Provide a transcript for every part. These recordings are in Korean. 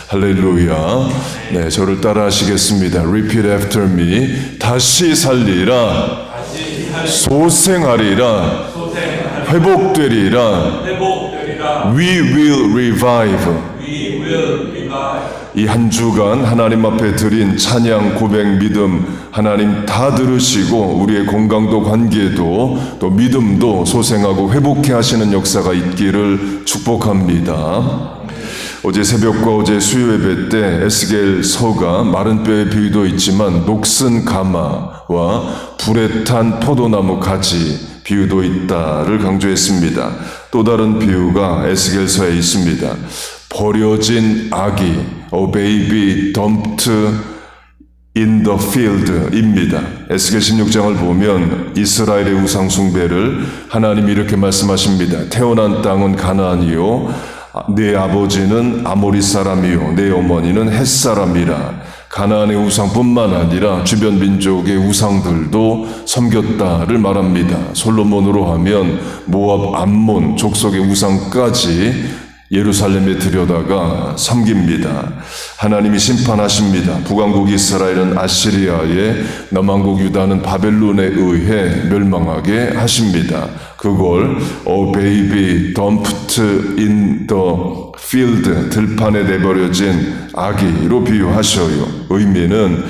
할렐루야. 네, 저를 따라 하시겠습니다. Repeat after me. 다시 살리라. 소생하리라. 회복되리라. We will revive. 이 한 주간 하나님 앞에 드린 찬양, 고백, 믿음 하나님 다 들으시고 우리의 건강도 관계도 또 믿음도 소생하고 회복해 하시는 역사가 있기를 축복합니다. 어제 새벽과 어제 수요 예배 때 에스겔 서가 마른 뼈의 비유도 있지만 녹슨 가마와 불에 탄 포도나무 가지 비유도 있다를 강조했습니다. 또 다른 비유가 에스겔서에 있습니다. 버려진 아기, a baby dumped in the field입니다. 에스겔 16장을 보면 이스라엘의 우상 숭배를 하나님이 이렇게 말씀하십니다. 태어난 땅은 가나안이요, 내 아버지는 아모리 사람이요, 내 어머니는 헷 사람이라. 가나안의 우상뿐만 아니라 주변 민족의 우상들도 섬겼다를 말합니다. 솔로몬으로 하면 모압, 암몬 족속의 우상까지 예루살렘에 들여다가 섬깁니다. 하나님이 심판하십니다. 북왕국 이스라엘은 아시리아에, 남왕국 유다는 바벨론에 의해 멸망하게 하십니다. 그걸 A baby dumped in the field, 들판에 내버려진 아기로 비유하셔요. 의미는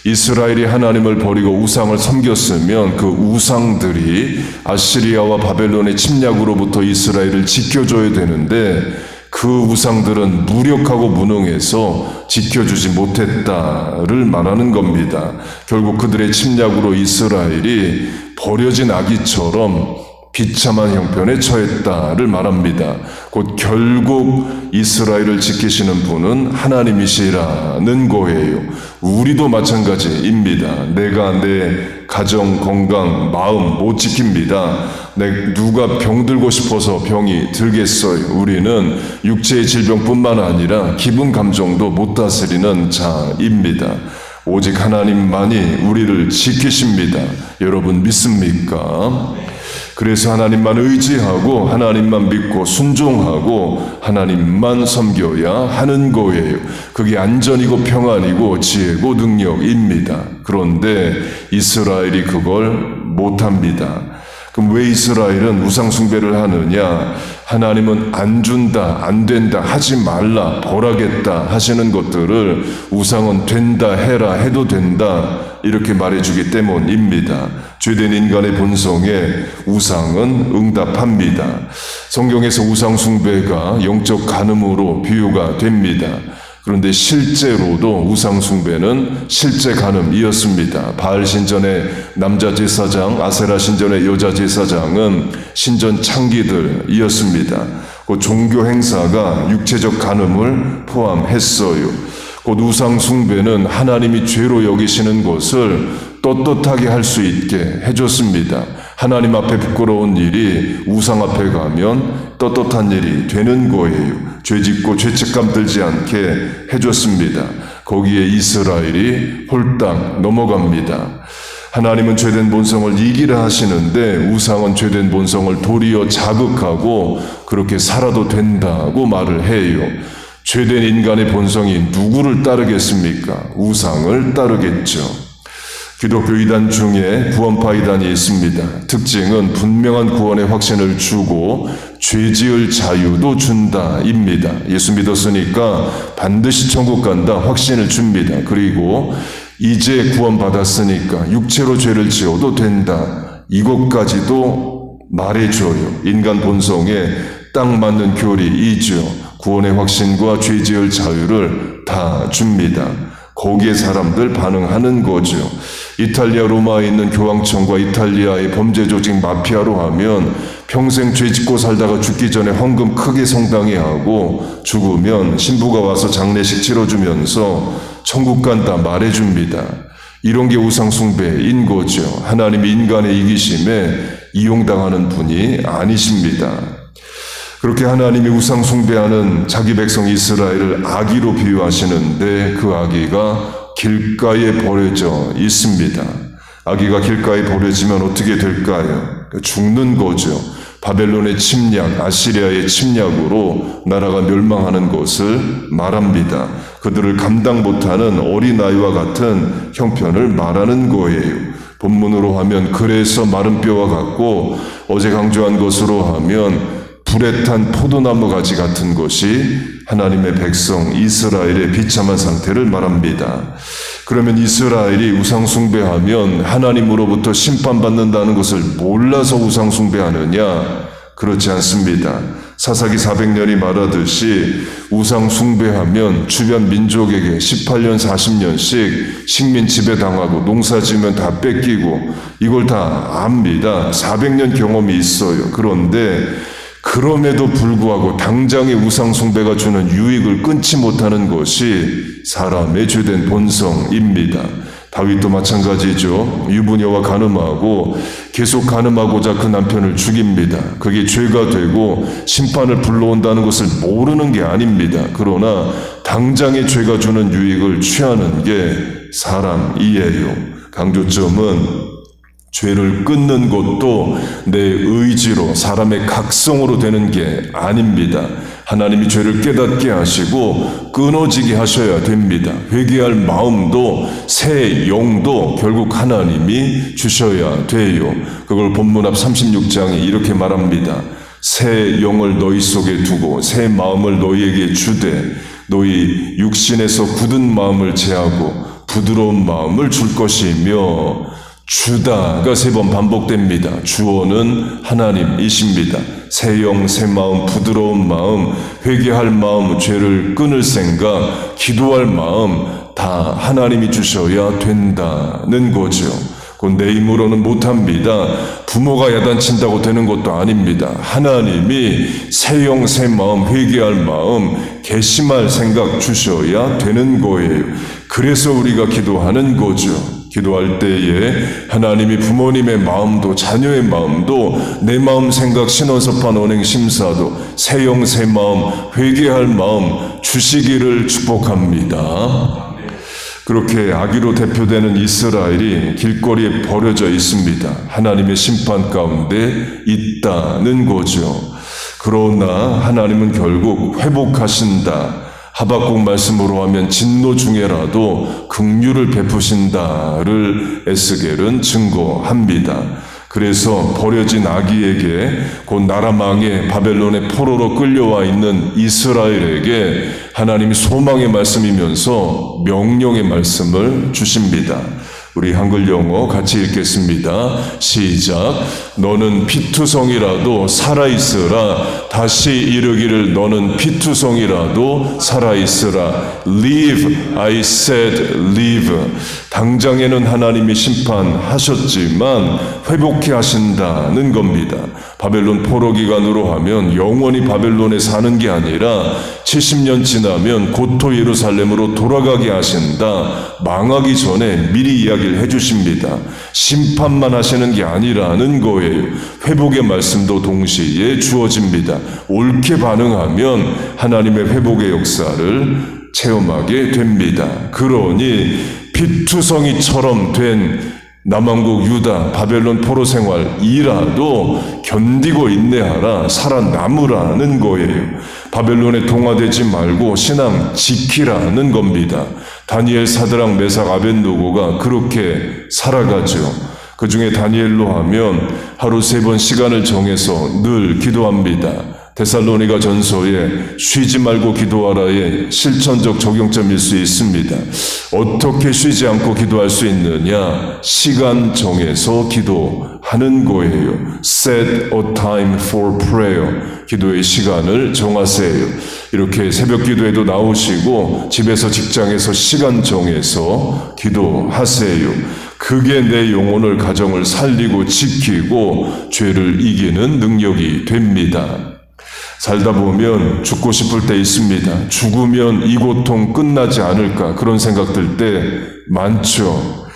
이스라엘이 하나님을 버리고 우상을 섬겼으면 그 우상들이 아시리아와 바벨론의 침략으로부터 이스라엘을 지켜줘야 되는데 그 우상들은 무력하고 무능해서 지켜주지 못했다를 말하는 겁니다. 결국 그들의 침략으로 이스라엘이 버려진 아기처럼 비참한 형편에 처했다를 말합니다. 곧 결국 이스라엘을 지키시는 분은 하나님이시라는 거예요. 우리도 마찬가지입니다. 내가 내 가정, 건강, 마음 못 지킵니다. 누가 병들고 싶어서 병이 들겠어요. 우리는 육체의 질병뿐만 아니라 기분, 감정도 못 다스리는 자입니다. 오직 하나님만이 우리를 지키십니다. 여러분 믿습니까? 그래서 하나님만 의지하고 하나님만 믿고 순종하고 하나님만 섬겨야 하는 거예요. 그게 안전이고 평안이고 지혜고 능력입니다. 그런데 이스라엘이 그걸 못합니다. 그럼 왜 이스라엘은 우상 숭배를 하느냐? 하나님은 안 준다, 안 된다, 하지 말라, 벌하겠다 하시는 것들을 우상은 된다, 해라, 해도 된다 이렇게 말해주기 때문입니다. 죄된 인간의 본성에 우상은 응답합니다. 성경에서 우상 숭배가 영적 간음으로 비유가 됩니다. 그런데 실제로도 우상 숭배는 실제 간음이었습니다. 바알 신전의 남자 제사장, 아세라 신전의 여자 제사장은 신전 창기들이었습니다. 그 종교 행사가 육체적 간음을 포함했어요. 곧 우상 숭배는 하나님이 죄로 여기시는 것을 떳떳하게 할 수 있게 해줬습니다. 하나님 앞에 부끄러운 일이 우상 앞에 가면 떳떳한 일이 되는 거예요. 죄짓고 죄책감 들지 않게 해줬습니다. 거기에 이스라엘이 홀딱 넘어갑니다. 하나님은 죄된 본성을 이기라 하시는데 우상은 죄된 본성을 도리어 자극하고 그렇게 살아도 된다고 말을 해요. 죄된 인간의 본성이 누구를 따르겠습니까? 우상을 따르겠죠. 기독교 이단 중에 구원파 이단이 있습니다. 특징은 분명한 구원의 확신을 주고 죄 지을 자유도 준다입니다. 예수 믿었으니까 반드시 천국 간다 확신을 줍니다. 그리고 이제 구원받았으니까 육체로 죄를 지어도 된다. 이것까지도 말해줘요. 인간 본성에 딱 맞는 교리이죠. 구원의 확신과 죄 지을 자유를 다 줍니다. 거기에 사람들 반응하는 거죠. 이탈리아 로마에 있는 교황청과 이탈리아의 범죄 조직 마피아로 하면 평생 죄 짓고 살다가 죽기 전에 헌금 크게 성당에 하고 죽으면 신부가 와서 장례식 치러주면서 천국 간다 말해줍니다. 이런 게 우상 숭배인 거죠. 하나님이 인간의 이기심에 이용당하는 분이 아니십니다. 그렇게 하나님이 우상 숭배하는 자기 백성 이스라엘을 아기로 비유하시는데 그 아기가 길가에 버려져 있습니다. 아기가 길가에 버려지면 어떻게 될까요? 죽는 거죠. 바벨론의 침략, 아시리아의 침략으로 나라가 멸망하는 것을 말합니다. 그들을 감당 못하는 어린아이와 같은 형편을 말하는 거예요. 본문으로 하면 그래서 마른 뼈와 같고, 어제 강조한 것으로 하면 불에 탄 포도나무 가지 같은 것이 하나님의 백성 이스라엘의 비참한 상태를 말합니다. 그러면 이스라엘이 우상숭배하면 하나님으로부터 심판받는다는 것을 몰라서 우상숭배하느냐? 그렇지 않습니다. 사사기 400년이 말하듯이 우상숭배하면 주변 민족에게 18년 40년씩 식민 지배당하고 농사지면 다 뺏기고, 이걸 다 압니다. 400년 경험이 있어요. 그런데 그럼에도 불구하고 당장의 우상숭배가 주는 유익을 끊지 못하는 것이 사람의 죄된 본성입니다. 다윗도 마찬가지죠. 유부녀와 간음하고 계속 간음하고자 그 남편을 죽입니다. 그게 죄가 되고 심판을 불러온다는 것을 모르는 게 아닙니다. 그러나 당장의 죄가 주는 유익을 취하는 게 사람이에요. 강조점은 죄를 끊는 것도 내 의지로, 사람의 각성으로 되는 게 아닙니다. 하나님이 죄를 깨닫게 하시고 끊어지게 하셔야 됩니다. 회개할 마음도 새 영도 결국 하나님이 주셔야 돼요. 그걸 본문 앞 36장에 이렇게 말합니다. 새 영을 너희 속에 두고 새 마음을 너희에게 주되 너희 육신에서 굳은 마음을 제하고 부드러운 마음을 줄 것이며, 주다가 3번 반복됩니다. 주어는 하나님이십니다. 새 영, 새 마음, 부드러운 마음, 회개할 마음, 죄를 끊을 생각, 기도할 마음 다 하나님이 주셔야 된다는 거죠. 그건 내 힘으로는 못합니다. 부모가 야단친다고 되는 것도 아닙니다. 하나님이 새 영, 새 마음, 회개할 마음, 개심할 생각 주셔야 되는 거예요. 그래서 우리가 기도하는 거죠. 기도할 때에 하나님이 부모님의 마음도 자녀의 마음도 내 마음 생각 신원섭한 언행 심사도 새 영 새 마음 회개할 마음 주시기를 축복합니다. 그렇게 악의로 대표되는 이스라엘이 길거리에 버려져 있습니다. 하나님의 심판 가운데 있다는 거죠. 그러나 하나님은 결국 회복하신다. 하박국 말씀으로 하면 진노 중에라도 긍휼을 베푸신다를 에스겔은 증거합니다. 그래서 버려진 아기에게, 곧 나라 망에 바벨론의 포로로 끌려와 있는 이스라엘에게 하나님이 소망의 말씀이면서 명령의 말씀을 주십니다. 우리 한글 영어 같이 읽겠습니다. 시작. 너는 피투성이라도 살아있으라. 다시 이르기를 너는 피투성이라도 살아있으라. Live, I said live. 당장에는 하나님이 심판하셨지만 회복해 하신다는 겁니다. 바벨론 포로 기간으로 하면 영원히 바벨론에 사는 게 아니라 70년 지나면 고토 예루살렘으로 돌아가게 하신다. 망하기 전에 미리 이야기를 해주십니다. 심판만 하시는 게 아니라는 거예요. 회복의 말씀도 동시에 주어집니다. 옳게 반응하면 하나님의 회복의 역사를 체험하게 됩니다. 그러니 피투성이처럼 된 남왕국 유다 바벨론 포로 생활이라도 견디고 인내하라, 살아남으라는 거예요. 바벨론에 동화되지 말고 신앙 지키라는 겁니다. 다니엘, 사드락, 메삭, 아벳노고가 그렇게 살아가죠. 그 중에 다니엘로 하면 하루 3번 시간을 정해서 늘 기도합니다. 데살로니가 전서에 쉬지 말고 기도하라의 실천적 적용점일 수 있습니다. 어떻게 쉬지 않고 기도할 수 있느냐? 시간 정해서 기도하는 거예요. Set a time for prayer. 기도의 시간을 정하세요. 이렇게 새벽 기도에도 나오시고 집에서 직장에서 시간 정해서 기도하세요. 그게 내 영혼을, 가정을 살리고 지키고 죄를 이기는 능력이 됩니다. 살다 보면 죽고 싶을 때 있습니다. 죽으면 이 고통 끝나지 않을까, 그런 생각 들 때 많죠.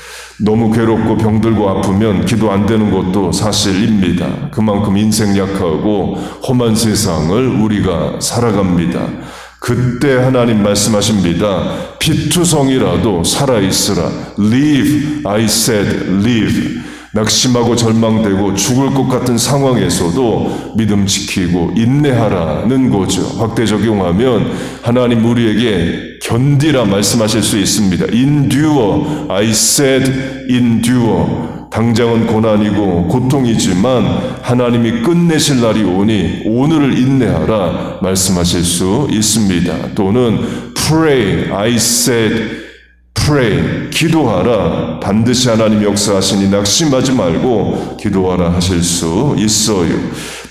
너무 괴롭고 병들고 아프면 기도 안 되는 것도 사실입니다. 그만큼 인생 약하고 험한 세상을 우리가 살아갑니다. 그때 하나님 말씀하십니다. 피투성이라도 살아있으라. Live, I said live. 낙심하고 절망되고 죽을 것 같은 상황에서도 믿음 지키고 인내하라는 거죠. 확대 적용하면 하나님 우리에게 견디라 말씀하실 수 있습니다. Endure, I said endure. 당장은 고난이고 고통이지만 하나님이 끝내실 날이 오니 오늘을 인내하라 말씀하실 수 있습니다. 또는 pray, I said pray, 기도하라. 반드시 하나님 역사하시니 낙심하지 말고 기도하라 하실 수 있어요.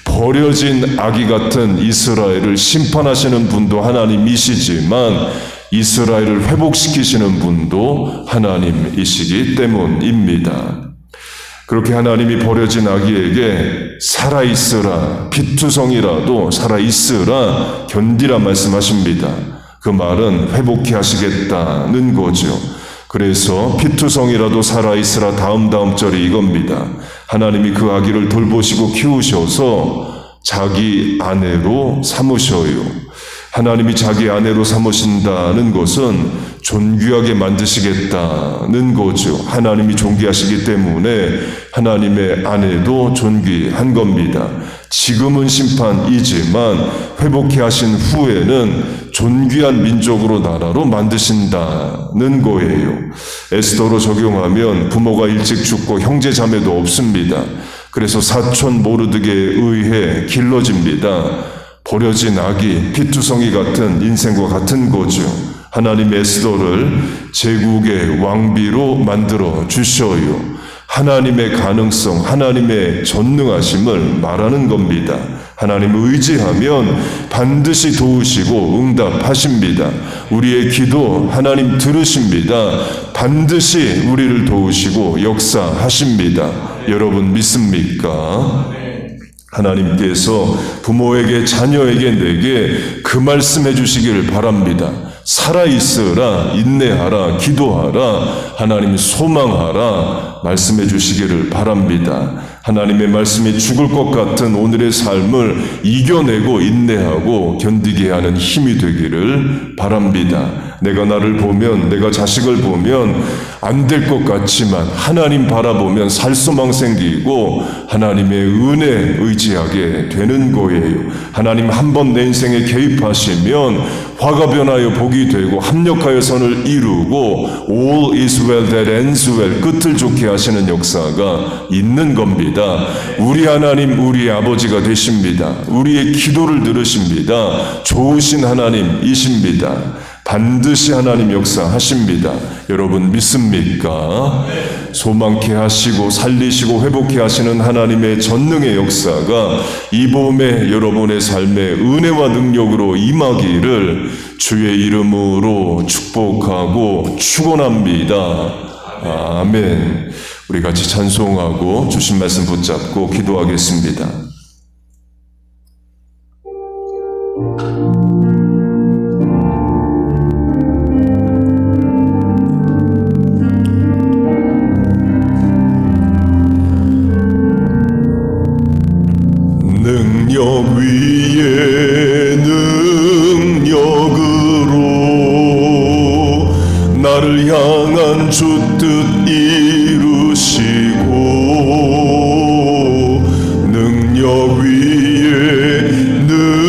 버려진 아기 같은 이스라엘을 심판하시는 분도 하나님이시지만 이스라엘을 회복시키시는 분도 하나님이시기 때문입니다. 그렇게 하나님이 버려진 아기에게 살아있으라, 피투성이라도 살아있으라, 견디라 말씀하십니다. 그 말은 회복케 하시겠다는 거죠. 그래서 피투성이라도 살아있으라 다음 절이 이겁니다. 하나님이 그 아기를 돌보시고 키우셔서 자기 아내로 삼으셔요. 하나님이 자기 아내로 삼으신다는 것은 존귀하게 만드시겠다는 거죠. 하나님이 존귀하시기 때문에 하나님의 아내도 존귀한 겁니다. 지금은 심판이지만 회복케 하신 후에는 존귀한 민족으로 나라로 만드신다는 거예요. 에스더로 적용하면 부모가 일찍 죽고 형제 자매도 없습니다. 그래서 사촌 모르드게에 의해 길러집니다. 버려진 아기, 피투성이 같은 인생과 같은 거죠. 하나님 에스더를 제국의 왕비로 만들어 주셔요. 하나님의 가능성, 하나님의 전능하심을 말하는 겁니다. 하나님을 의지하면 반드시 도우시고 응답하십니다. 우리의 기도 하나님 들으십니다. 반드시 우리를 도우시고 역사하십니다. 여러분 믿습니까? 하나님께서 부모에게 자녀에게 내게 그 말씀해 주시기를 바랍니다. 살아있으라, 인내하라, 기도하라, 하나님 소망하라 말씀해 주시기를 바랍니다. 하나님의 말씀이 죽을 것 같은 오늘의 삶을 이겨내고 인내하고 견디게 하는 힘이 되기를 바랍니다. 내가 나를 보면, 내가 자식을 보면 안 될 것 같지만 하나님 바라보면 살소망 생기고 하나님의 은혜 의지하게 되는 거예요. 하나님 한 번 내 인생에 개입하시면 화가 변하여 복이 되고 합력하여 선을 이루고 all is well that ends well, 끝을 좋게 하시는 역사가 있는 겁니다. 우리 하나님, 우리 아버지가 되십니다. 우리의 기도를 들으십니다. 좋으신 하나님이십니다. 반드시 하나님 역사하십니다. 여러분 믿습니까? 소망케 하시고 살리시고 회복케 하시는 하나님의 전능의 역사가 이 봄에 여러분의 삶에 은혜와 능력으로 임하기를 주의 이름으로 축복하고 축원합니다. 아멘. 우리 같이 찬송하고 주신 말씀 붙잡고 기도하겠습니다. 능력 위에 능력으로 나를 향한 주 뜻 이루시고 능력 위에 능력으로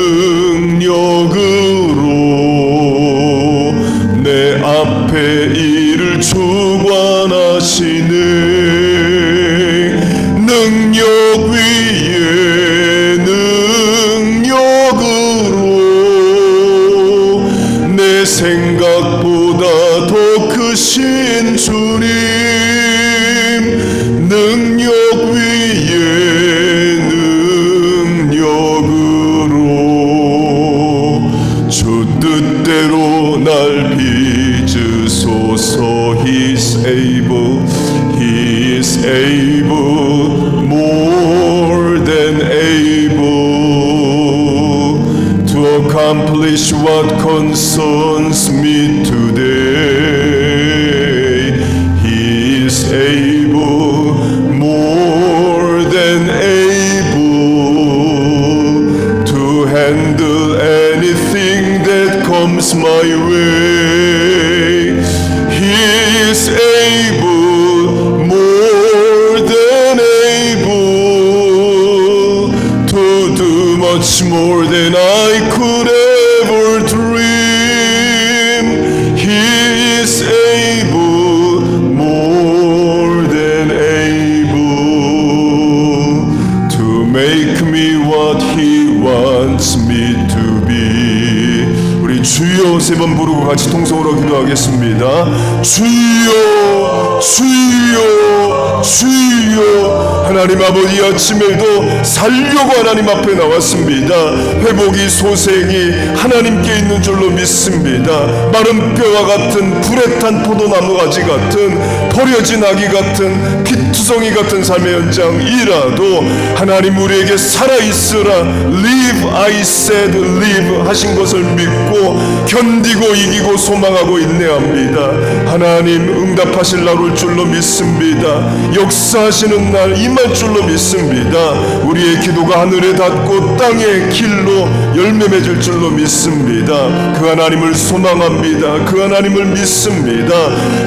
내 앞에 일을 주관하시네. 능력 위에 생각보다 더 크신 주님, 능력 위에 능력으로 주 뜻대로 날 빚으소서. He is able, He is able, more than able to accomplish what concerns me today. He is able, more than able to handle anything that comes my way. He is able, more than 같이 통성으로 기도하겠습니다. 주여 주여 주여. 하나님 아버지, 아침에도 살려고 하나님 앞에 나왔습니다. 회복이 소생이 하나님께 있는 줄로 믿습니다. 마른 뼈와 같은 불에 탄 포도나무 가지 같은 버려진 아기 같은 피투성이 같은 삶의 현장이라도 하나님 우리에게 살아있으라, live I said live 하신 것을 믿고 견디고 이기고 소망하고 인내합니다. 하나님 응답하실 날 올 줄로 믿습니다. 역사하시는 날 임할 줄로 믿습니다. 우리의 기도가 하늘에 닿고 땅의 길로 열매 맺을 줄로 믿습니다. 그 하나님을 소망합니다. 그 하나님을 믿습니다.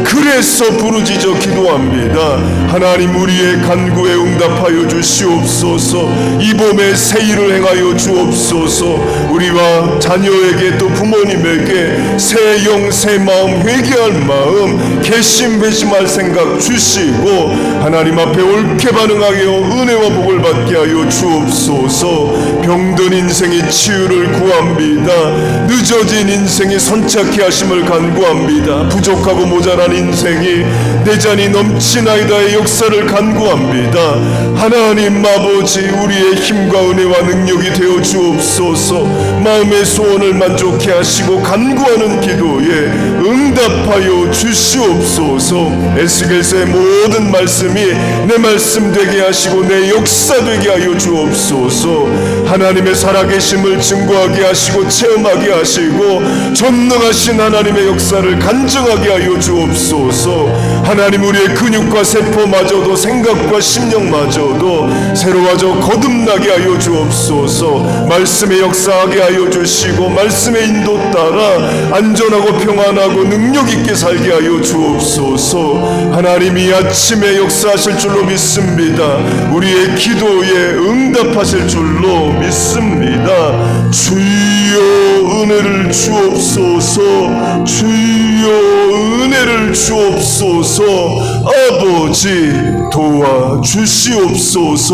그래서 부르짖어 기도합니다. 하나님 우리의 간구에 응답하여 주시옵소서. 이 봄에 새 일을 행하여 주옵소서. 우리와 자녀에게 또 부모님에게 새 영 새 마음 회개할 마음 개심 회심할 생각 주시고 하나님 앞에 옳게 반응하여 은혜와 복을 받게 하여 주옵소서. 병든 인생의 치유를 구합니다. 늦어진 인생이 손착케 하심을 간구합니다. 부족하고 모자란 인생이 내 잔이 넘치나이다의 역사를 간구합니다. 하나님 아버지, 우리의 힘과 은혜와 능력이 되어 주옵소서. 마음의 소원을 만족케 하시고 간구하는 기도에 응답하여 주시옵소서. 에스겔서의 모든 말씀이 내 말씀 되게 하시고 내 역사 되게 하여 주옵소서. 하나님의 살아계심을 증거하게 하시고 체험하게 하시고 전능하신 하나님의 역사를 간증하게 하여 주옵소서. 하나님 우리의 근육과 세포마저도 생각과 심령마저도 새로워져 거듭나게 하여 주옵소서. 말씀의 역사하게 하여 주시고 말씀의 인도 따라 안전하고 평안하고 능력 있게 살게 하여 주옵소서. 하나님이 아침에 역사하실 줄로 믿습니다. 우리의 기도에 응답하실 줄로 믿습니다. 주여 은혜를 주옵소서. 주여 은혜를 주옵소서. 아버지 도와주시옵소서.